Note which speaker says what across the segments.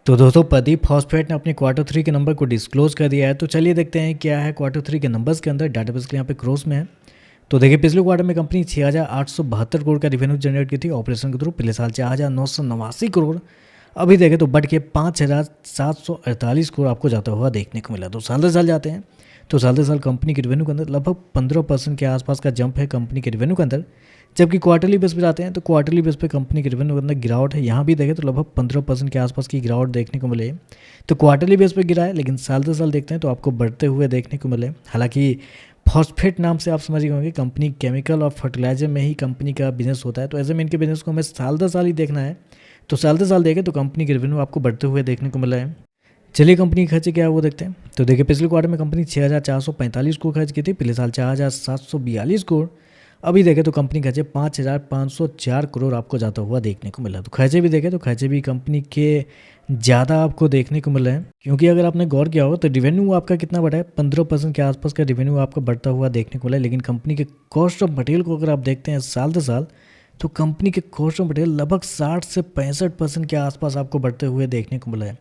Speaker 1: तो दोस्तों प्रदीप फॉस्फेट ने अपने क्वार्टर थ्री के नंबर को डिस्क्लोज कर दिया है। तो चलिए देखते हैं क्या है क्वार्टर थ्री के नंबर्स के अंदर। डाटाबेस के यहाँ पे क्रॉस में है। तो देखिए पिछले क्वार्टर में कंपनी 6,872 करोड़ का रेवेन्यू जनरेट की थी ऑपरेशन के थ्रू। पिछले साल 4,989 करोड़। अभी देखें तो बढ़ के 5,748 करोड़ आपको जाता हुआ देखने को मिला। तो साल दर साल जाते हैं तो साल दर साल कंपनी के रेवेन्यू के अंदर लगभग 15% के आसपास का जंप है कंपनी के रेवेन्यू के अंदर। जबकि क्वार्टरली बेस पे जाते हैं तो क्वार्टरली बेस पे कंपनी के रेवेन्यू के अंदर गिरावट है। यहाँ भी देखें तो लगभग 15% के आसपास की गिरावट देखने को मिले। तो क्वार्टरली बेस पे गिरा है, लेकिन साल दर साल देखते हैं तो आपको बढ़ते हुए देखने को मिले। हालांकि फॉस्फेट नाम से आप समझ गए होंगे, कंपनी केमिकल और फर्टिलाइजर में ही कंपनी का बिजनेस होता है। तो ऐसे में इनके बिजनेस को हमें साल दर साल ही देखना है। तो साल दर साल देखें तो कंपनी के रेवेन्यू आपको बढ़ते हुए देखने को मिला है। चलिए कंपनी खर्चे क्या है वो देखते हैं। तो देखिए पिछले क्वार्टर में कंपनी 6,445 करोड़ खर्च की थी। पिछले साल 4,742 करोड़। अभी देखें तो कंपनी खर्चे 5,504 करोड़ आपको जाता हुआ देखने को मिला। तो खर्चे भी देखें तो खर्चे भी कंपनी के ज़्यादा आपको देखने को मिला है। क्योंकि अगर आपने गौर किया होगा तो रेवेन्यू आपका कितना बढ़ा है, 15% के आसपास का रेवेन्यू आपका बढ़ता हुआ देखने को मिला है। लेकिन कंपनी के कॉस्ट ऑफ मटेरियल को अगर आप देखते हैं साल दर साल, तो कंपनी के कॉस्ट ऑफ मटेरियल लगभग 60 से 65% के आसपास आपको बढ़ते हुए देखने को मिला है।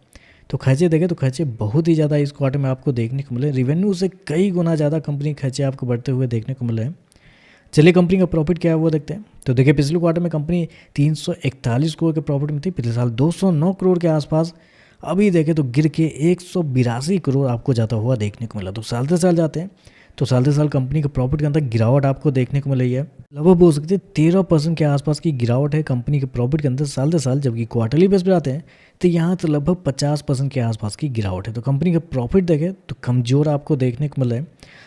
Speaker 1: तो खर्चे देखें तो खर्चे बहुत ही ज़्यादा इस क्वार्टर में आपको देखने को मिले। रेवेन्यू से कई गुना ज़्यादा कंपनी खर्चे आपको बढ़ते हुए देखने को मिले हैं। चलिए कंपनी का प्रॉफिट क्या है वो देखते हैं। तो देखिए पिछले क्वार्टर में कंपनी 341 करोड़ के प्रॉफिट में थी। पिछले साल 209 करोड़ के आसपास। अभी देखें तो गिर के 182 करोड़ आपको जाता हुआ देखने को मिला। तो साल दर साल जाते हैं तो साल दर साल कंपनी के प्रॉफिट के अंदर गिरावट आपको देखने को मिल रही है। लगभग बोल सकते हैं 13% के आसपास की गिरावट है कंपनी के प्रॉफिट के अंदर साल दर साल। जबकि क्वार्टरली बेस पर आते हैं तो यहाँ तो लगभग 50% के आसपास की गिरावट है। तो कंपनी का प्रॉफिट देखें तो कमज़ोर आपको देखने को मिल रहा है।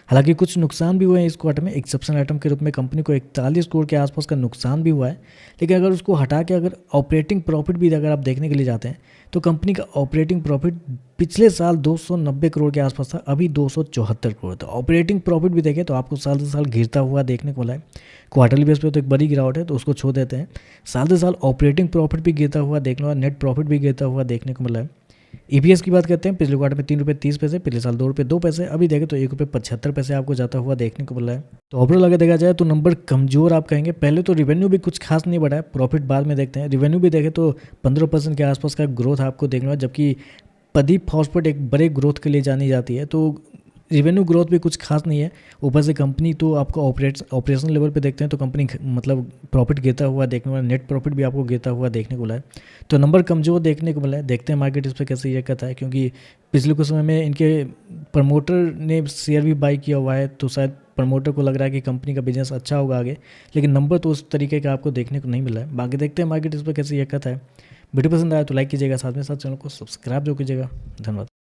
Speaker 1: हालांकि कुछ नुकसान भी हुए हैं इस क्वार्टर में। एक्सेप्शनल आइटम के रूप में कंपनी को 41 करोड़ के आसपास का नुकसान भी हुआ है। लेकिन अगर उसको हटा के अगर ऑपरेटिंग प्रॉफिट भी अगर आप देखने के लिए जाते हैं तो कंपनी का ऑपरेटिंग प्रॉफिट पिछले साल 290 करोड़ के आसपास था, अभी 274 करोड़। तो ऑपरेटिंग प्रॉफिट भी देखें तो आपको साल दर साल गिरता हुआ देखने को मिला है। क्वार्टरली बेस पे तो एक बड़ी गिरावट है तो उसको छोड़ देते हैं। साल दर साल ऑपरेटिंग प्रॉफिट भी गिरता हुआ देखने को, नेट प्रॉफिट भी गिरता हुआ देखने को मिला है। ईपीएस की बात करते हैं, पिछले क्वार्टर में 3 रुपये 30 पैसे, पिछले साल 2 रुपये 2 पैसे। अभी देखें तो 1 रुपये 75 पैसे आपको जाता हुआ देखने को मिला है। तो ओवरऑल अगर देखा जाए तो नंबर कमजोर आप कहेंगे। पहले तो रेवेन्यू भी कुछ खास नहीं बढ़ा है, प्रॉफिट बाद में देखते हैं। रेवेन्यू भी देखें तो 15% के आसपास का ग्रोथ आपको देखने को, जबकि प्रदीप फॉस्फेट एक बड़े ग्रोथ के लिए जानी जाती है। तो रेवेन्यू ग्रोथ भी कुछ खास नहीं है। ऊपर से कंपनी तो आपको ऑपरेशन लेवल पे देखते हैं तो कंपनी मतलब प्रॉफिट गिरता हुआ देखने को मिला, नेट प्रॉफिट भी आपको गिरता हुआ देखने को मिला है। तो नंबर कमज़ोर देखने को मिला है। देखते हैं मार्केट इस पर कैसे ये करता है, क्योंकि पिछले कुछ समय में इनके प्रमोटर ने शेयर भी बाई किया हुआ है। तो शायद प्रमोटर को लग रहा है कि कंपनी का बिजनेस अच्छा होगा आगे, लेकिन नंबर तो उस तरीके का आपको देखने को नहीं मिला है। बाकी देखते हैं मार्केट इस पर कैसे ये करता है। वीडियो पसंद आया तो लाइक कीजिएगा, साथ में साथ चैनल को सब्सक्राइब जो कीजिएगा। धन्यवाद।